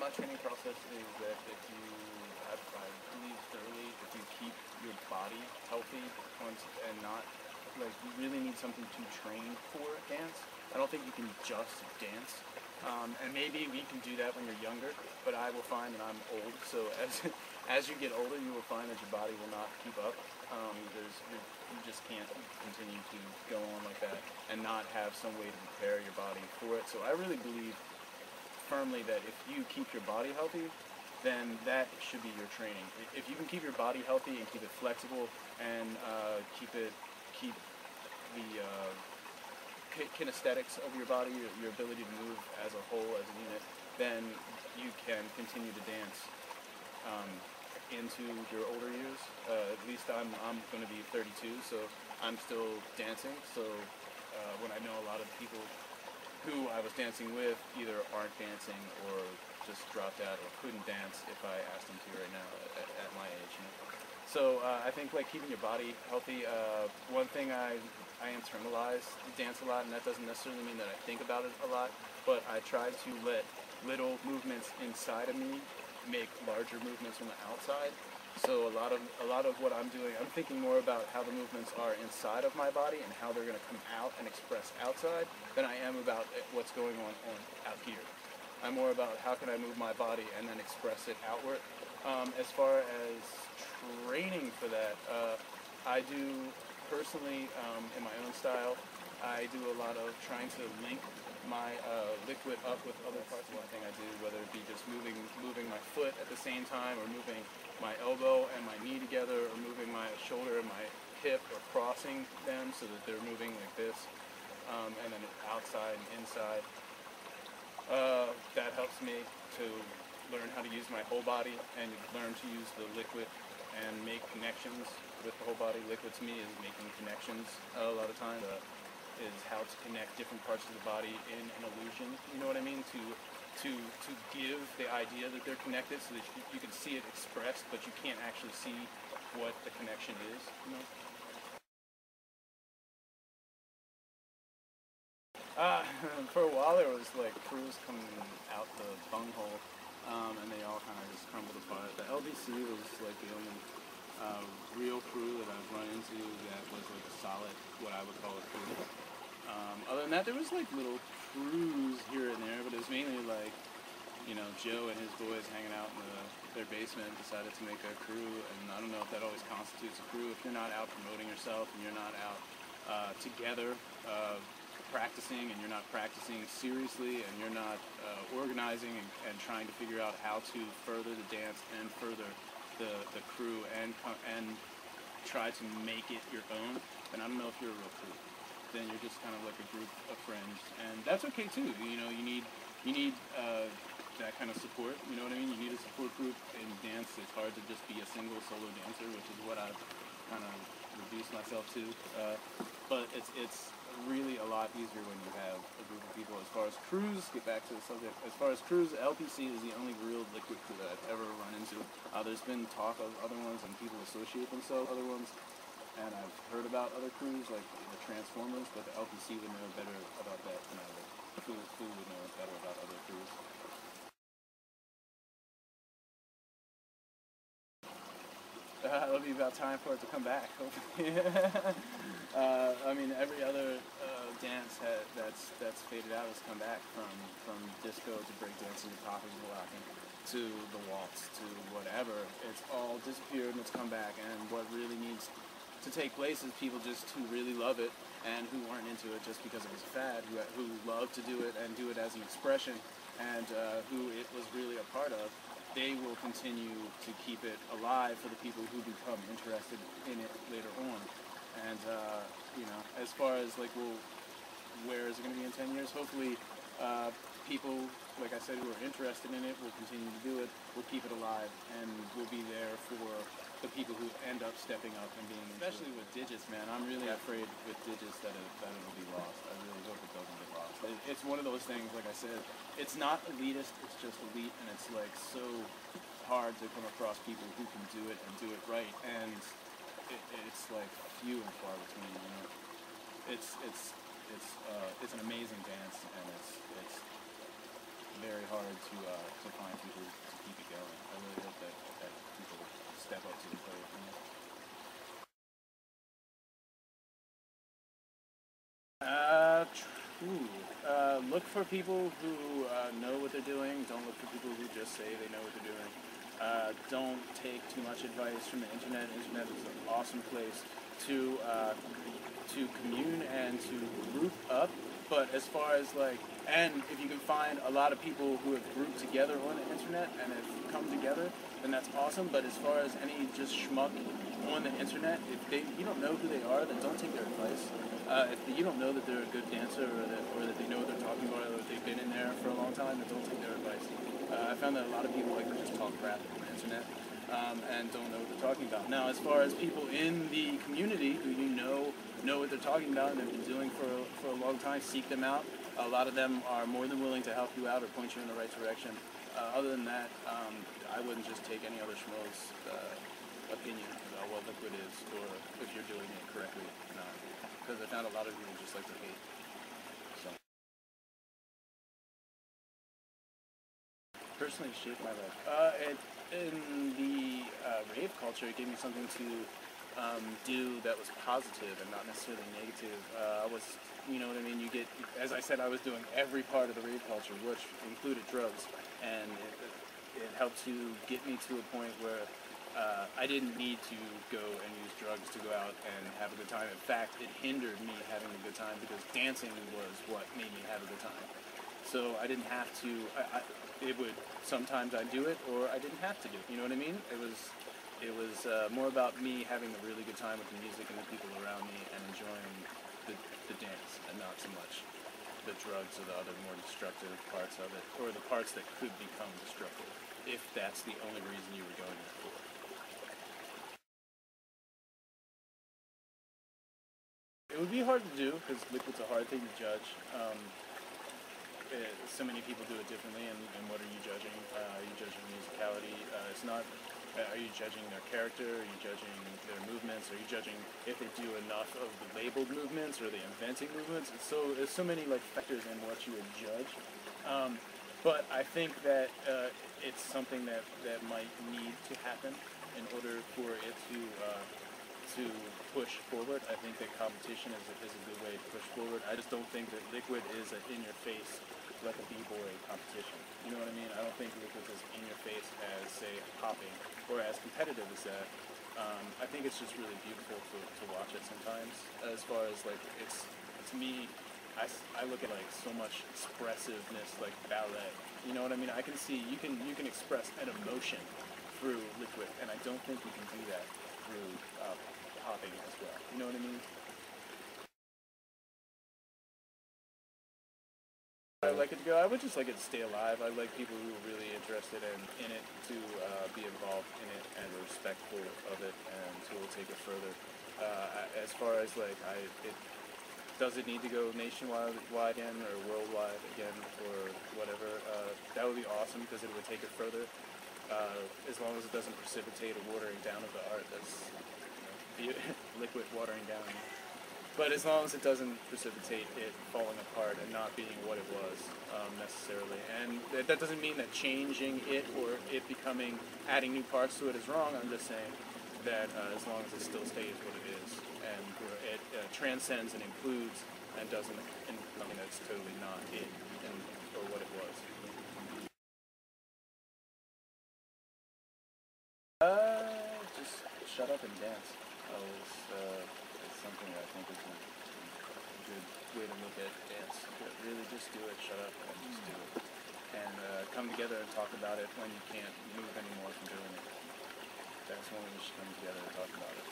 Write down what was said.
my training process is that if you have, I believe thoroughly, if you keep your body healthy and not, like, you really need something to train for dance. I don't think you can just dance. And maybe we can do that when you're younger, but I will find that I'm old, so as you get older, you will find that your body will not keep up. You just can't continue to go on like that and not have some way to prepare your body for it. So I really believe firmly that if you keep your body healthy, then that should be your training. If you can keep your body healthy and keep it flexible and keep the kinesthetics of your body, your ability to move as a whole, as a unit, then you can continue to dance into your older years. At least I'm going to be 32, so I'm still dancing. So when I know a lot of people who I was dancing with either aren't dancing or just dropped out or couldn't dance if I asked them to right now at my age. You know? So I think like keeping your body healthy. One thing I internalize dance a lot, and that doesn't necessarily mean that I think about it a lot, but I try to let little movements inside of me make larger movements on the outside. So a lot of what I'm doing, I'm thinking more about how the movements are inside of my body and how they're going to come out and express outside than I am about what's going on out here. I'm more about how can I move my body and then express it outward. As far as training for that, I do personally, in my own style, I do a lot of trying to link my liquid up with other parts of one thing I do, whether it be just moving my foot at the same time, or moving my elbow and my knee together, or moving my shoulder and my hip, or crossing them so that they're moving like this, and then outside and inside. That helps me to learn how to use my whole body and learn to use the liquid and make connections with the whole body. Liquid to me is making connections a lot of times. Is how to connect different parts of the body in an illusion, you know what I mean? To give the idea that they're connected so that you can see it expressed, but you can't actually see what the connection is, you know? For a while there was like crews coming out the bunghole, and they all kind of just crumbled apart. The LBC was like the only real crew that I've run into that was like a solid, what I would call a crew. Other than that, there was like little crews here and there, but it was mainly like, you know, Joe and his boys hanging out in their basement decided to make a crew, and I don't know if that always constitutes a crew. If you're not out promoting yourself and you're not out together practicing, and you're not practicing seriously, and you're not organizing and trying to figure out how to further the dance and further the crew and try to make it your own, then I don't know if you're a real crew. Then you're just kind of like a group of friends, and that's okay too. You know, you need that kind of support. You know what I mean? You need a support group in dance. It's hard to just be a single solo dancer, which is what I've kind of reduced myself to. But it's really a lot easier when you have a group of people. As far as crews, get back to the subject. As far as crews, LPC is the only real liquid crew that I've ever run into. There's been talk of other ones, and people associate themselves with other ones. And I've heard about other crews, like the Transformers, but the LPC would know better about that than I would. Who would know better about other crews. It'll be about time for it to come back, hopefully. I mean, every other dance that's faded out has come back, from disco to breakdancing to popping to locking to the waltz to whatever. It's all disappeared and it's come back, and what really needs to take place is people just who really love it and who aren't into it just because it was a fad, who love to do it and do it as an expression, and who it was really a part of. They will continue to keep it alive for the people who become interested in it later on. And you know, as far as like, well, where is it going to be in 10 years? Hopefully, people, like I said, who are interested in it will continue to do it. We'll keep it alive, and we'll be there for the people who end up stepping up and being, especially with digits, man. I'm really afraid with digits that it'll be lost. I really hope it doesn't get lost. It's one of those things, like I said, it's not elitist, it's just elite, and it's like so hard to come across people who can do it and do it right, and it's like few and far between, you know. It's an amazing dance, and it's very hard to find people to keep it going. I really hope that people step up to the plate. You know? Look for people who know what they're doing. Don't look for people who just say they know what they're doing. Don't take too much advice from the internet. The internet is an awesome place to commune and to group up. But as far as and if you can find a lot of people who have grouped together on the internet and have come together, then that's awesome. But as far as any just schmuck on the internet, if you don't know who they are, then don't take their advice. If you don't know that they're a good dancer or that they know what they're talking about or that they've been in there for a long time, then don't take their advice. I found that a lot of people like to just talk crap on the internet and don't know what they're talking about. Now, as far as people in the community who you know what they're talking about and have been doing for a long time, seek them out. A lot of them are more than willing to help you out or point you in the right direction. Other than that, I wouldn't just take any other schmo's opinion about what liquid is or if you're doing it correctly or not. Because I found a lot of people just like to hate. So. Personally shaped my life. In the rave culture, it gave me something to do that was positive and not necessarily negative. You know what I mean? You get, as I said, I was doing every part of the rave culture, which included drugs, and it helped to get me to a point where I didn't need to go and use drugs to go out and have a good time. In fact, it hindered me having a good time because dancing was what made me have a good time. So I didn't have to. It would sometimes I'd do it, or I didn't have to do it. You know what I mean? It was more about me having a really good time with the music and the people around me and enjoying the dance, and not so much the drugs or the other more destructive parts of it, or the parts that could become destructive, if that's the only reason you were going there for. It would be hard to do because liquid's a hard thing to judge. So many people do it differently, and what are you judging? Are you judging musicality? It's not. Are you judging their character? Are you judging their movements? Are you judging if they do enough of the labeled movements or the inventing movements? There's so many factors in what you would judge. But I think that it's something that might need to happen in order for it to push forward. I think that competition is a good way to push forward. I just don't think that liquid is an in-your-face, like a b-boy competition. You know what I mean? I don't think liquid is in-your-face as, say, hopping, or as competitive as that. I think it's just really beautiful to watch it sometimes. As far as it's to me, I look at so much expressiveness, like ballet. You know what I mean? I can see you can express an emotion through liquid, and I don't think you can do that through hopping as well. You know what I mean? I like it to go. I would just like it to stay alive. I like people who are really interested in it to be involved in it and respectful of it, and to take it further. As far as does it need to go nationwide again or worldwide again or whatever? That would be awesome because it would take it further. As long as it doesn't precipitate a watering down of the art, that's liquid watering down. But as long as it doesn't precipitate it falling apart and not being what it was necessarily. And that doesn't mean that changing it or it adding new parts to it is wrong. I'm just saying that as long as it still stays what it is and it transcends and includes and doesn't include something that's totally not it or what it was. Just shut up and dance. It's something that I think is a good way to look at dance. Really just do it, shut up, and just do it. And come together and talk about it when you can't move anymore from doing it. That's when we should come together and talk about it.